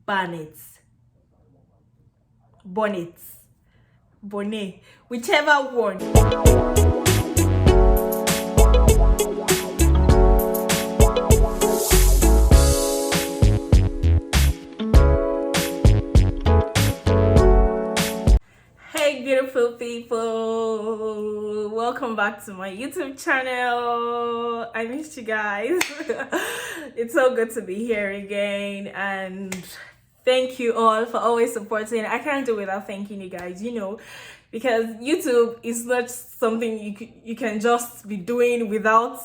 bonnets, bonnets, bonnet, whichever one. Hey beautiful people, welcome back to my YouTube channel. I missed you guys. It's so good to be here again, and thank you all for always supporting. I can't do without thanking you guys, because YouTube is not something you can just be doing without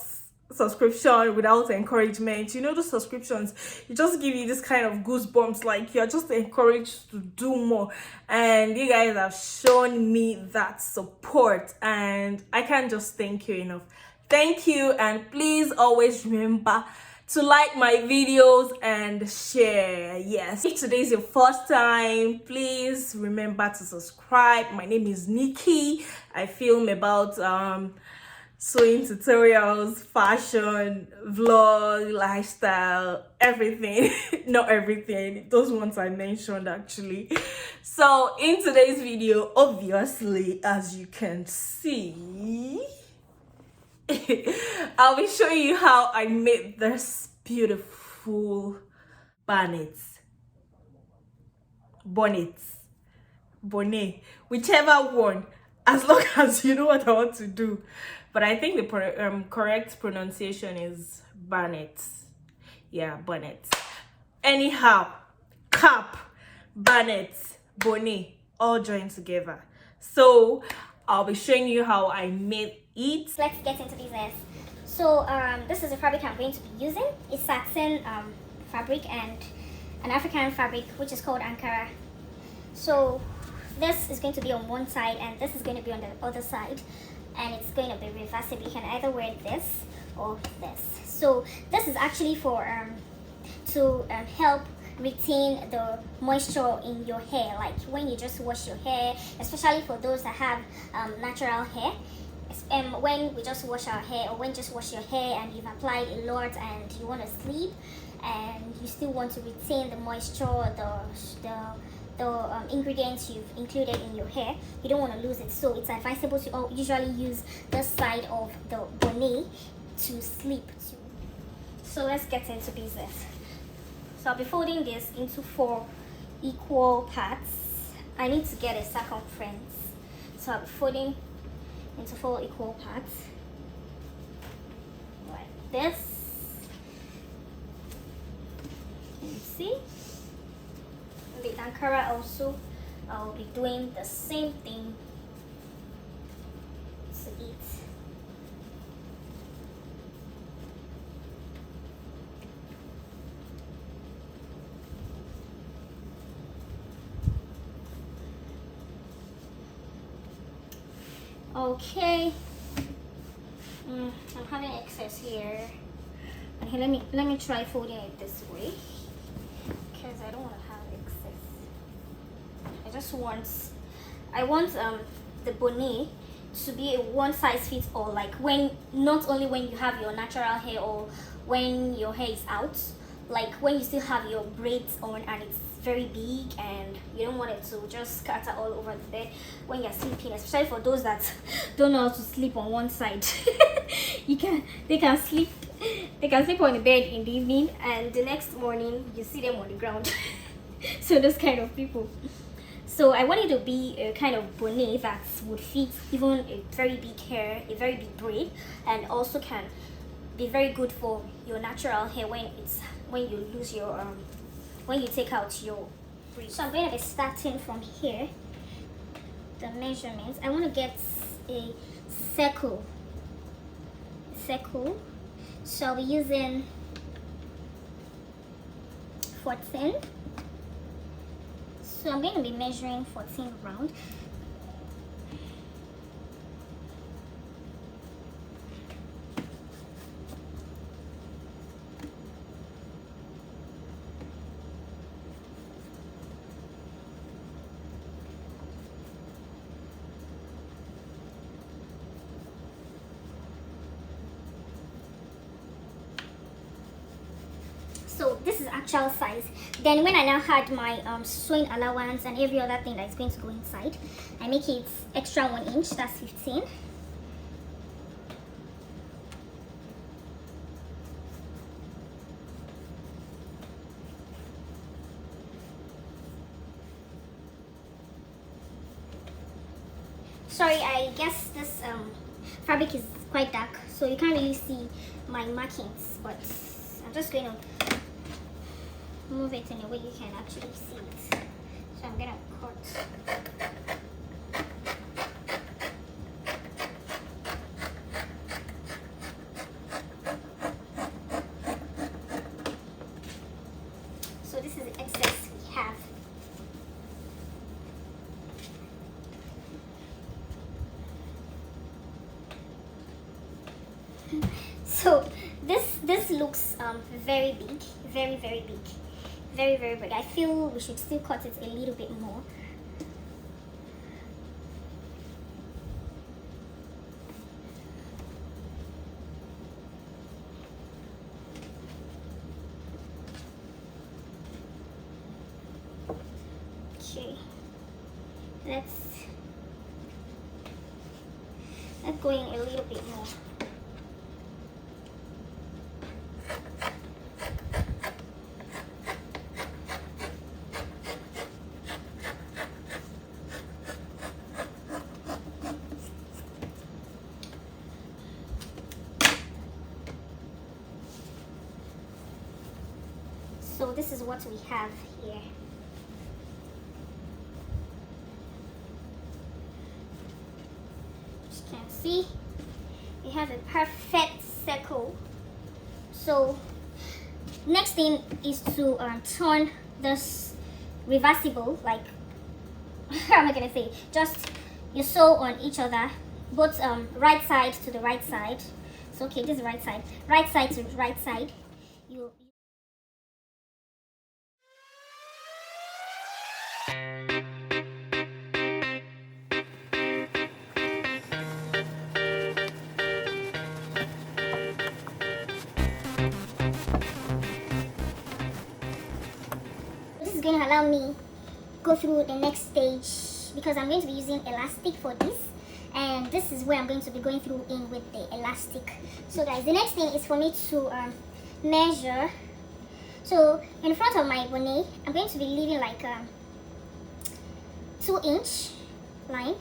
subscription, without encouragement. The subscriptions, it just give you this kind of goosebumps, like you're just encouraged to do more, and you guys have shown me that support, and I can't just thank you enough. Thank you, and please always remember to like my videos and share. Yes, if today is your first time, please remember to subscribe. My name is Nikki. I film about sewing tutorials, fashion, vlog, lifestyle, everything. Not everything, those ones I mentioned actually. So in today's video, obviously, as you can see, I'll be showing you how I made this beautiful bonnets, bonnet, whichever one, as long as you know what I want to do. But I think the correct pronunciation is bonnet. Yeah, bonnet. Anyhow, cap, bonnet, bonnet, all joined together. So I'll be showing you how I made it. Let's get into business. So this is the fabric I'm going to be using. It's satin fabric and an African fabric which is called Ankara. So this is going to be on one side and this is going to be on the other side, and it's going to be reversible. You can either wear this or this. So this is actually for to help retain the moisture in your hair, like when you just wash your hair, especially for those that have natural hair. When we just wash our hair, or when you just wash your hair and you've applied a lot and you want to sleep and you still want to retain the moisture, the ingredients you've included in your hair, you don't want to lose it. So it's advisable to usually use this side of the bonnet to sleep to. So let's get into business. So I'll be folding this into 4 equal parts. I need to get a circumference, so I'll be folding into 4 equal parts like this. Can you see? The Ankara also, I'll be doing the same thing to it. Okay, I'm having excess here. Okay, let me try folding it this way, because I don't want to have excess. I want the bonnet to be a one size fits all, like not only when you have your natural hair or when your hair is out, like when you still have your braids on and it's very big and you don't want it to just scatter all over the bed when you're sleeping, especially for those that don't know how to sleep on one side. They can sleep on the bed in the evening and the next morning you see them on the ground. So those kind of people. So I want it to be a kind of bonnet that would fit even a very big hair, a very big braid, and also can be very good for your natural hair when you lose your when you take out your braids. So I'm going to be starting from here. The measurements, I want to get a circle. So I'll be using 14. So I'm going to be measuring 14 round. So this is actual size. Then when I now had my sewing allowance and every other thing that is going to go inside, I make it extra 1 inch, that's 15. Sorry, I guess this fabric is quite dark, so you can't really see my markings, but I'm just going to move it in a way you can actually see it. So I'm going to cut. So this is the excess we have. So this looks very big, very big, very big. I feel we should still cut it a little bit more. Okay, let's go in a little bit more. So this is what we have here. As you can see, we have a perfect circle. So next thing is to turn this reversible, like how am I gonna say? Just you sew on each other, both right side to the right side. So okay, this is right side to right side. You this is going to allow me go through the next stage because I'm going to be using elastic for this, and this is where I'm going to be going through in with the elastic. So guys, the next thing is for me to measure. So in front of my bonnet, I'm going to be leaving like a 2-inch line.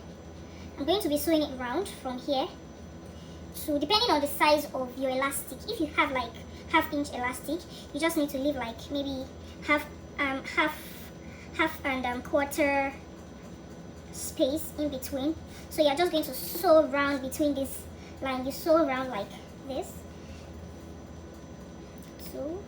I'm going to be sewing it round from here. So depending on the size of your elastic, if you have like half-inch elastic, you just need to leave like maybe half and quarter space in between. So you're just going to sew round between this line. You sew around like this. So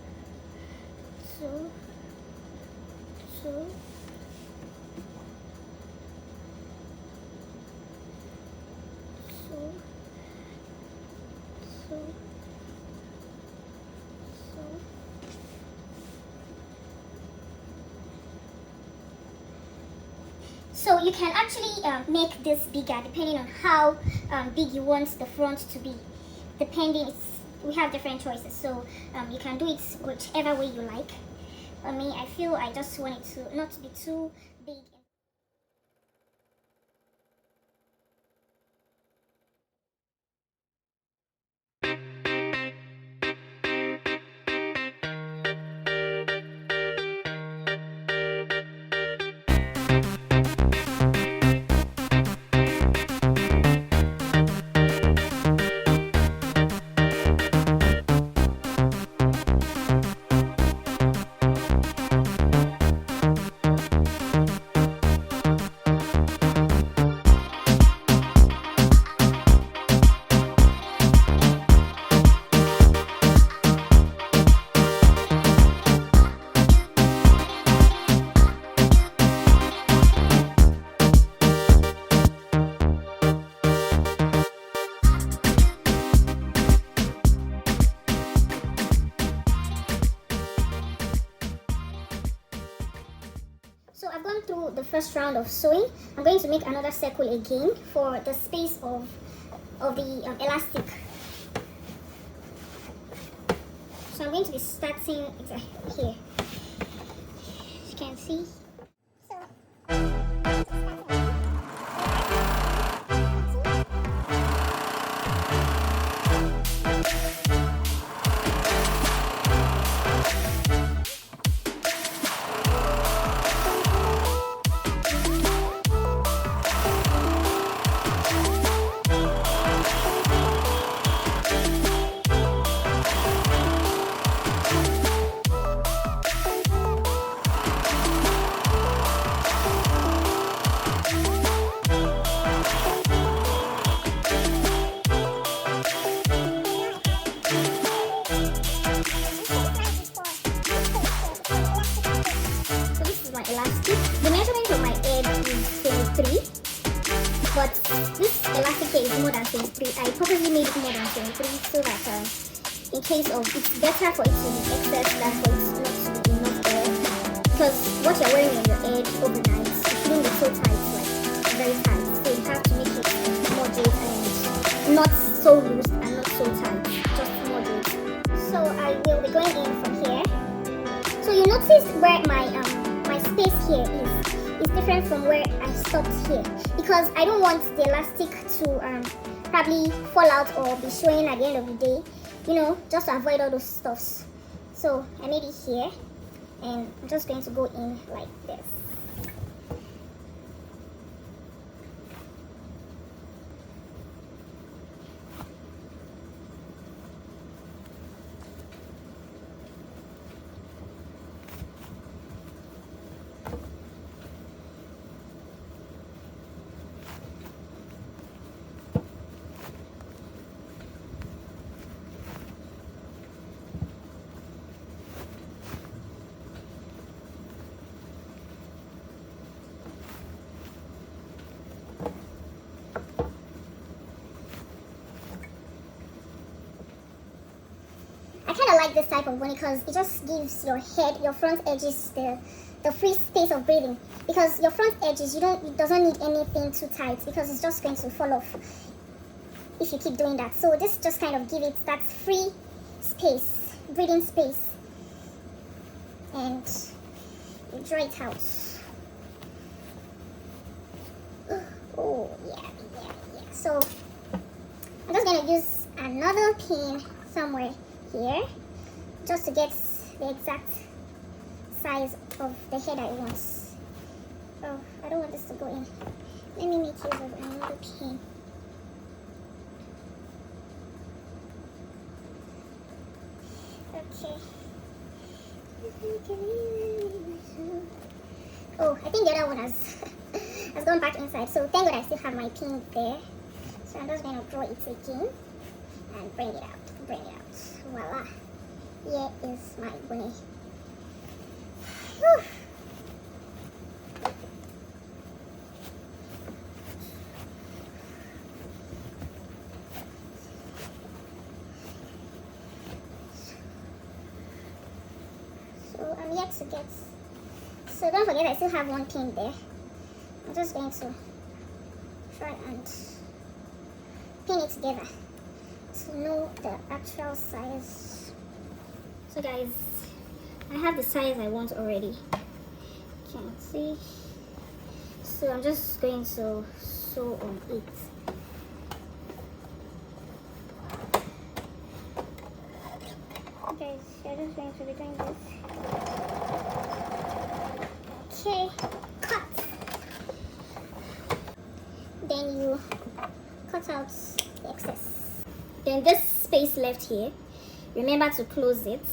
So you can actually make this bigger depending on how big you want the front to be. Depending, we have different choices. So you can do it whichever way you like. For me, I feel I just want it to not to be too big. So I've gone through the first round of sewing. I'm going to make another circle again for the space of the elastic. So I'm going to be starting exactly here. You can see. Elastic. The measurement of my edge is 23, but this elastic here is more than 23. I purposely made it more than 23 so that in case of it's better for it to be excess than for it not to be enough there. Because what you're wearing on your edge overnight, it shouldn't be so tight, like very tight. So you have to make it moderate and not so loose and not so tight, just moderate. So I will be going in from here. So you notice where my space here is different from where I stopped here, because I don't want the elastic to probably fall out or be showing at the end of the day, you know, just to avoid all those stuffs. So I made it here, and I'm just going to go in like this. I like this type of bonnet because it just gives your head, your front edges, the free space of breathing, because your front edges, it doesn't need anything too tight, because it's just going to fall off if you keep doing that. So this just kind of give it that free space, breathing space, and you draw it out. Oh yeah. So I'm just gonna use another pin somewhere here just to get the exact size of the head I want. Oh, I don't want this to go in. Let me make use of another pin. Okay. Oh, I think the other one has gone back inside. So thank God I still have my pin there. So I'm just going to draw it again and bring it out. Voila. Here is my bonnet. Whew. So I'm yet to get. So don't forget I still have one pin there. I'm just going to try and pin it together to know the actual size. So guys, I have the size I want already. You can see. So I'm just going to sew on it. Okay, so I'm just going to be doing this. Okay, cut. Then you cut out the excess. Then this space left here, remember to close it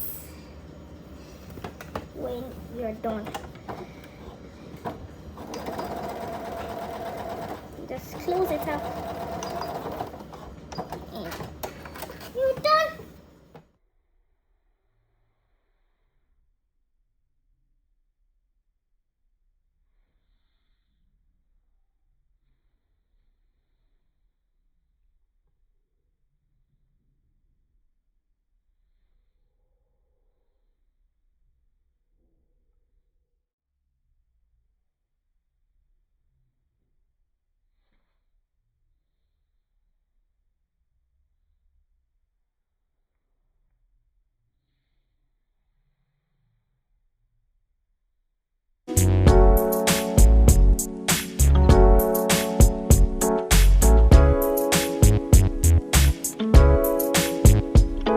when you're done. Just close it up.